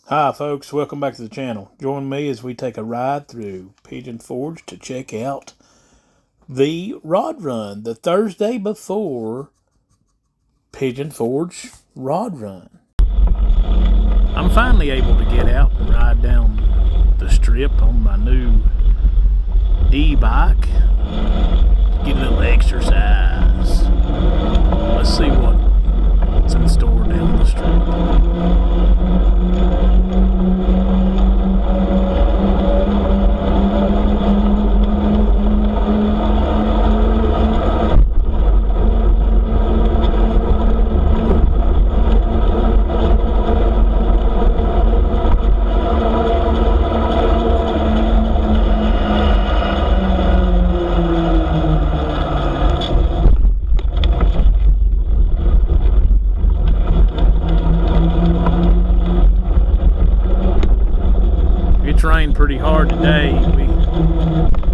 Hi folks, welcome back to the channel. Join me as we take a ride through Pigeon Forge to check out the rod run, the Thursday before Pigeon Forge rod run. I'm finally able to get out and ride down the strip on my new e-bike. Get a little exercise. Let's see what's in store down the strip. It's rained pretty hard today.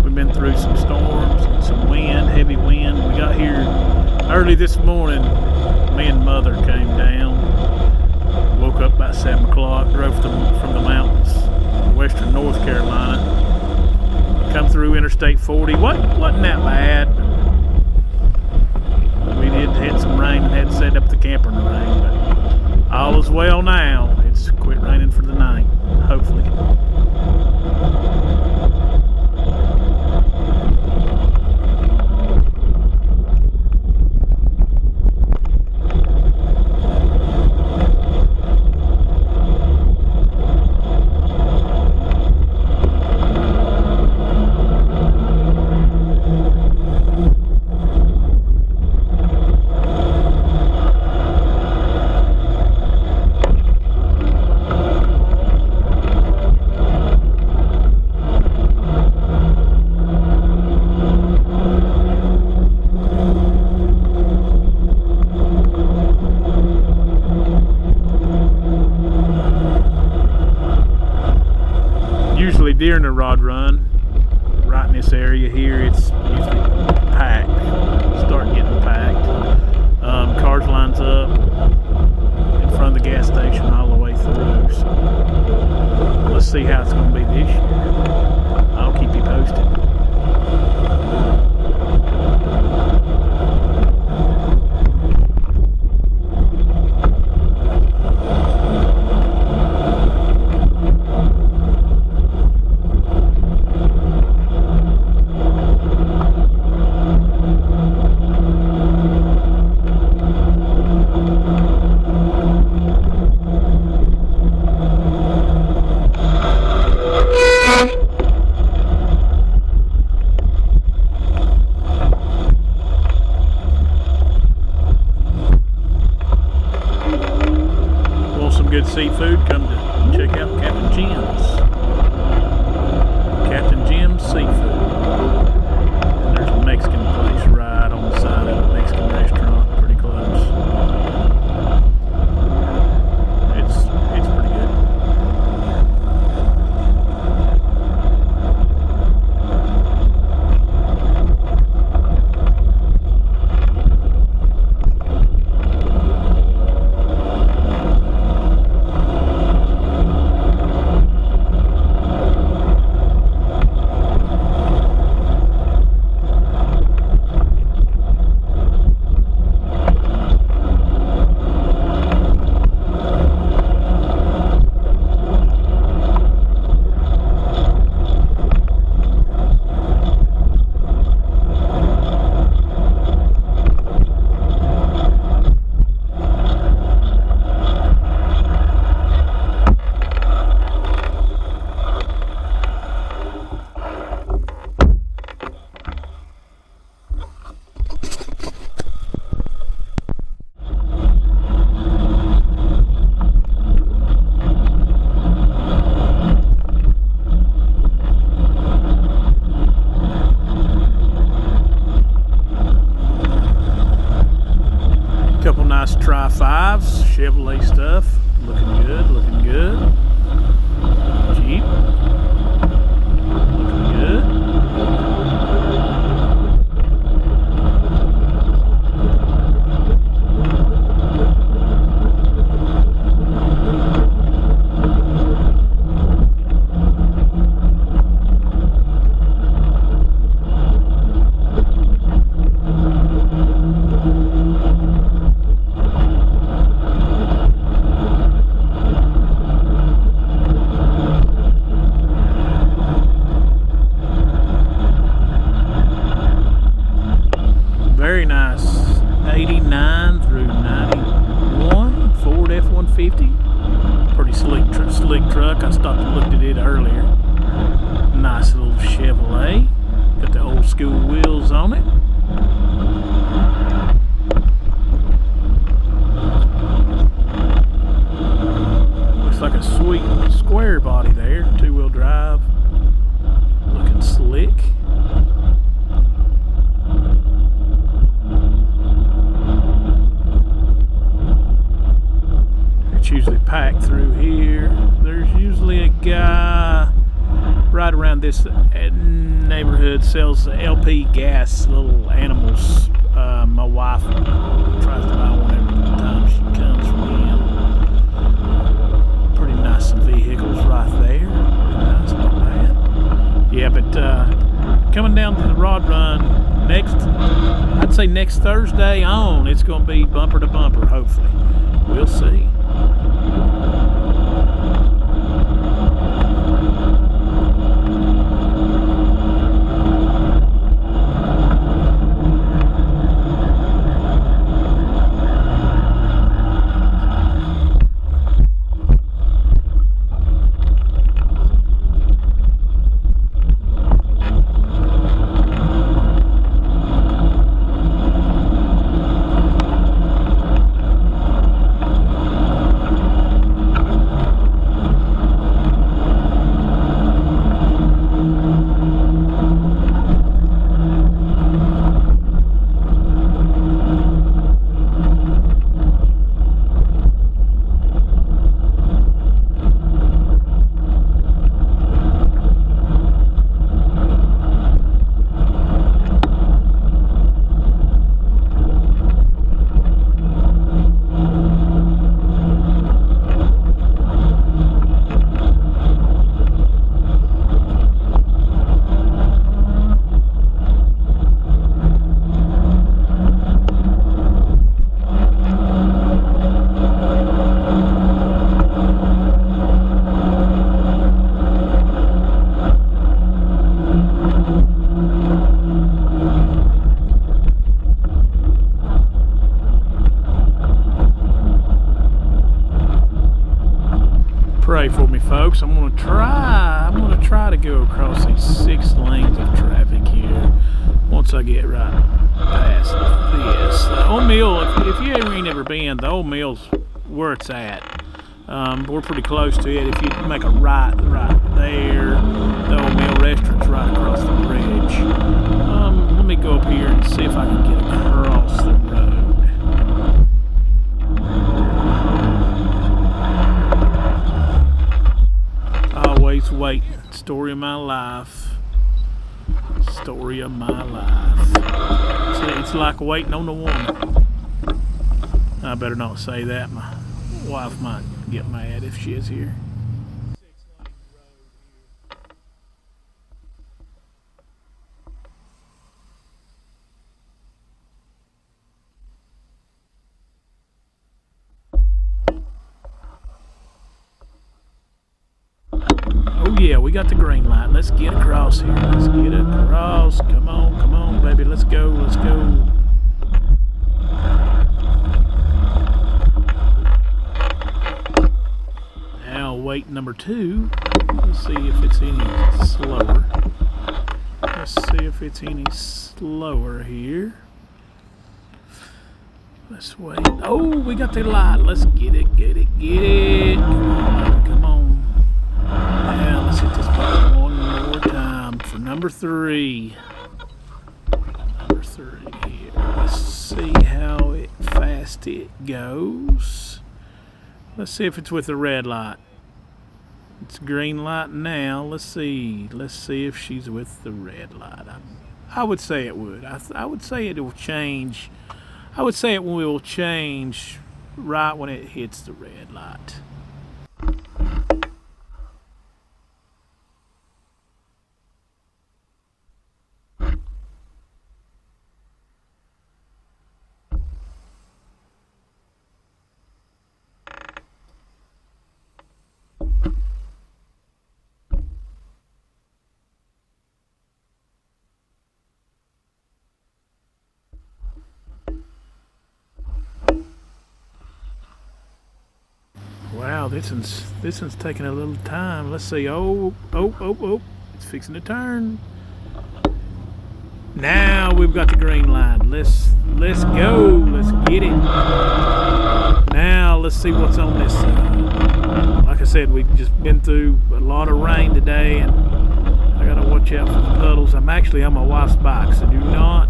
We've been through some storms and some wind, heavy wind. We got here early this morning. Me and Mother came down. Woke up about 7 o'clock. Drove from the mountains, western North Carolina. Come through Interstate 40. Wasn't that bad. We had some rain and had to set up the camper in the rain, but all is well now. It's quit raining for the night, hopefully. Usually during the rod run, right in this area here, it's usually packed. Start getting packed. Cars lines up in front of the gas station all the way through. So let's see how it's going to be this year. I'll keep you posted. Good seafood, come to check out Captain Jim's Seafood. And there's a Mexican place right on the side of a Mexican restaurant, pretty close. It's pretty good. Couple nice Tri-5s, Chevrolet stuff, looking good. Jeep, looking good. truck. I stopped and looked at it earlier. Nice little Chevrolet. Got the old school wheels on it. Looks like a sweet square body there. 2-wheel drive. Looking slick. It's usually packed through here. There's usually a guy right around this neighborhood sells LP gas, little animals. My wife tries to buy one every time she comes from him. Pretty nice vehicles right there. Pretty nice, not bad. Yeah, but coming down to the rod run I'd say next Thursday on, it's going to be bumper to bumper, hopefully. We'll see. Pray for me, folks. I'm gonna try to go across these 6 lanes of traffic here once I get right past this. The old mill, if you ain't ever been, the old mill's where it's at. We're pretty close to it. If you make a right there, the old mill restaurant's right across the bridge. Let me go up here and see if I can get across the road. Always waiting. Story of my life. Story of my life. It's like waiting on a woman. I better not say that. My wife might get mad if she is here. Oh yeah, we got the green light. Let's get across here. Let's get across. Come on, baby. Let's go. Now, wait number 2. Let's see if it's any slower. Here. Let's wait. Oh, we got the light. Let's get it. Come on. Now, let's hit this button one more time for number 3. Here. Let's see how fast it goes. Let's see if it's with the red light. It's green light now. Let's see if she's with the red light. I would say it would. I would say it will change. I would say it will change right when it hits the red light. Wow, this one's taking a little time. Let's see. Oh! It's fixing to turn. Now we've got the green line. Let's go. Let's get it. Now let's see what's on this side. Like I said, we've just been through a lot of rain today, and I gotta watch out for the puddles. I'm actually on my wife's bike, so do not,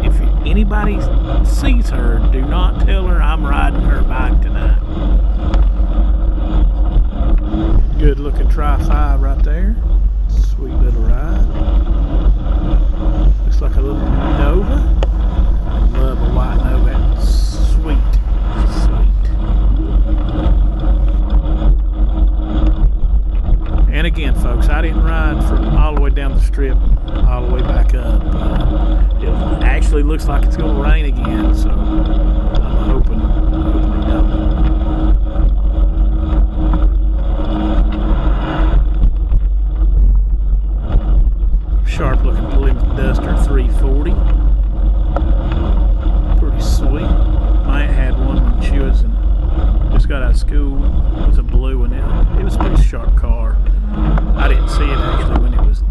if anybody sees her, do not tell her I'm riding her bike tonight. Good looking Tri-5 right there. Sweet little ride. Looks like a little Nova. I love a white Nova. Sweet. And again, folks, I didn't ride from all the way down the strip, all the way back up. It actually looks like it's going to rain again, so I'm hoping it don't. Sharp looking Plymouth Duster 340. Pretty sweet. My aunt had one when she was just got out of school. It was a blue one. It was a pretty sharp car. I didn't see it actually when it was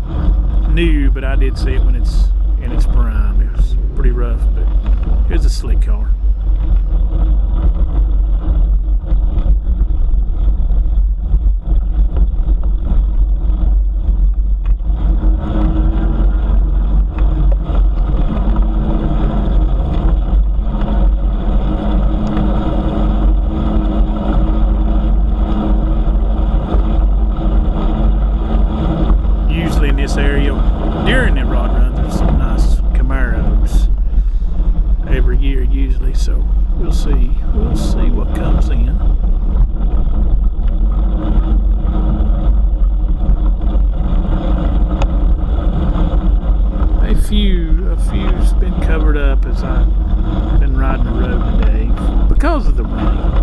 new, but I did see it when it's in its prime. It was pretty rough, but it was a slick car. Area during the rod run, there's some nice Camaros every year usually, so we'll see what comes in. A few's been covered up as I've been riding the road today because of the rain.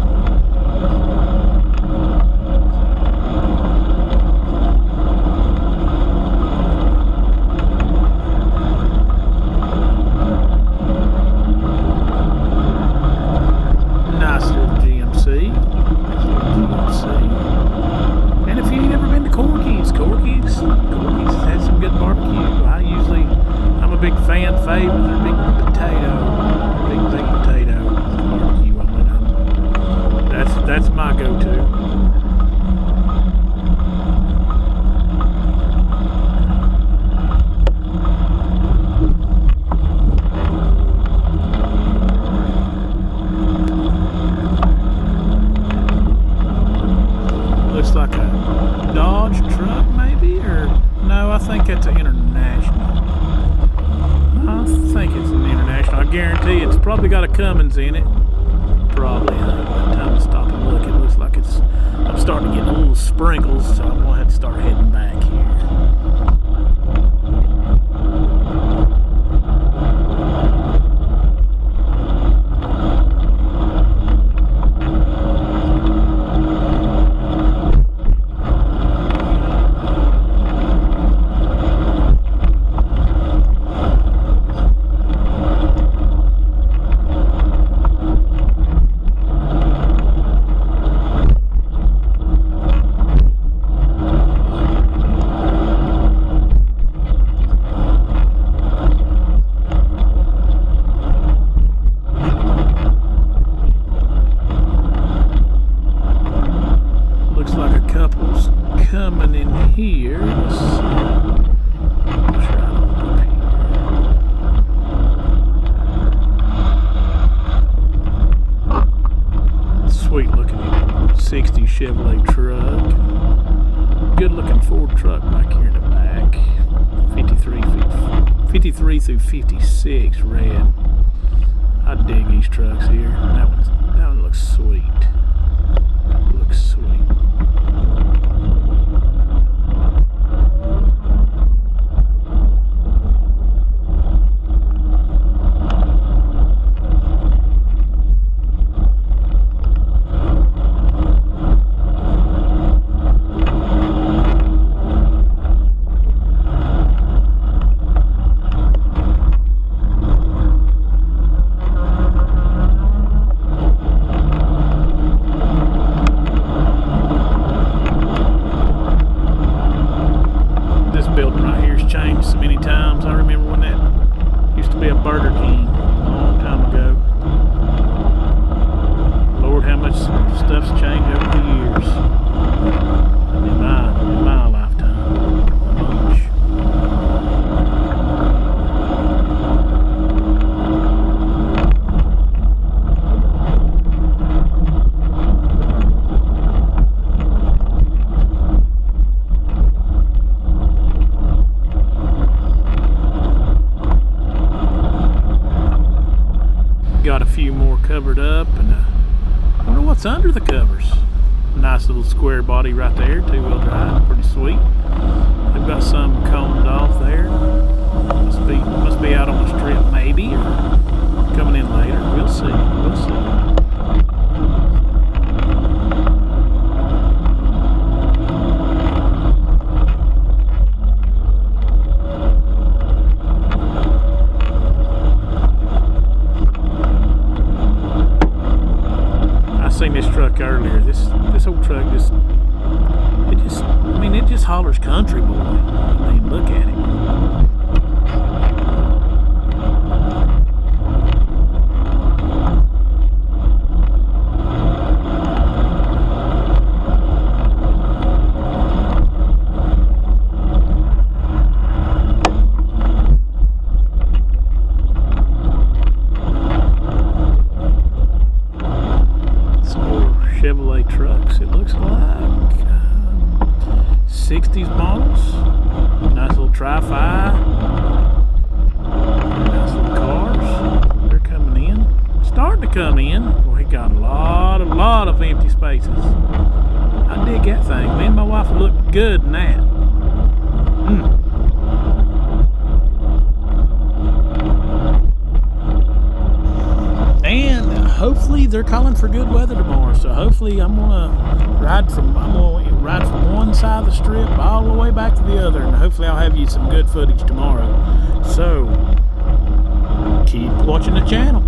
And if you ain't ever been to Corky's has some good barbecue. I'm a big fan fave of their big potato barbecue. That's my go-to. Looks like a Dodge truck, maybe, or no? I think that's an International. I think it's an International. I guarantee it's probably got a Cummins in it. Probably. By the time I stop and look, it looks like I'm starting to get little sprinkles, so I'm gonna have to start heading back here. Coming in here. Let's see. Try up here. Sweet looking 60 Chevrolet truck. Good looking Ford truck back here in the back. 53 through 56 red. I dig these trucks here. That one looks sweet. Looks sweet. I remember when that used to be a Burger King a long time ago. Lord, how much stuff's changed over the years in my lifetime. Bunch. Got a few more covered up, and I wonder what's under the covers. Nice little square body right there, 2-wheel drive, pretty sweet. They've got some combed off there. Must be out on the strip maybe, or coming in later. We'll see. We'll see. Seen this truck earlier. This old truck it just hollers country boy. I mean, look at it. Chevrolet trucks, it looks like 60s models. Nice little tri-fi. Nice little cars. They're coming in, starting to come in. Boy, he got a lot of empty spaces. I dig that thing. Me and my wife would look good in that. And hopefully they're calling for good weather tomorrow, so hopefully I'm gonna ride from one side of the strip all the way back to the other, and hopefully I'll have you some good footage tomorrow. So keep watching the channel,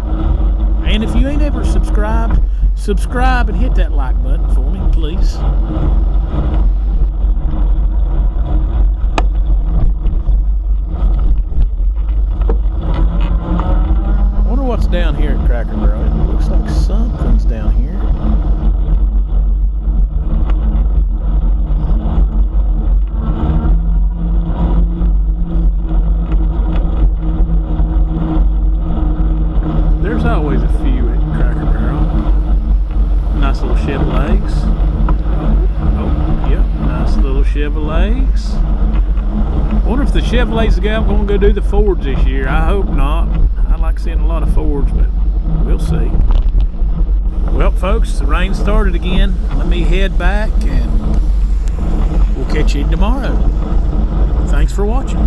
and if you ain't ever subscribed, subscribe and hit that like button for me, please. What's down here at Cracker Barrel? It looks like something's down here. There's always a few at Cracker Barrel. Nice little Chevrolets. Oh, yep, nice little Chevrolets. I wonder if the Chevrolets are going to go do the Fords this year. I hope not. I like seeing a lot of Fords, but we'll see. Well, folks, the rain started again. Let me head back, and we'll catch you tomorrow. Thanks for watching.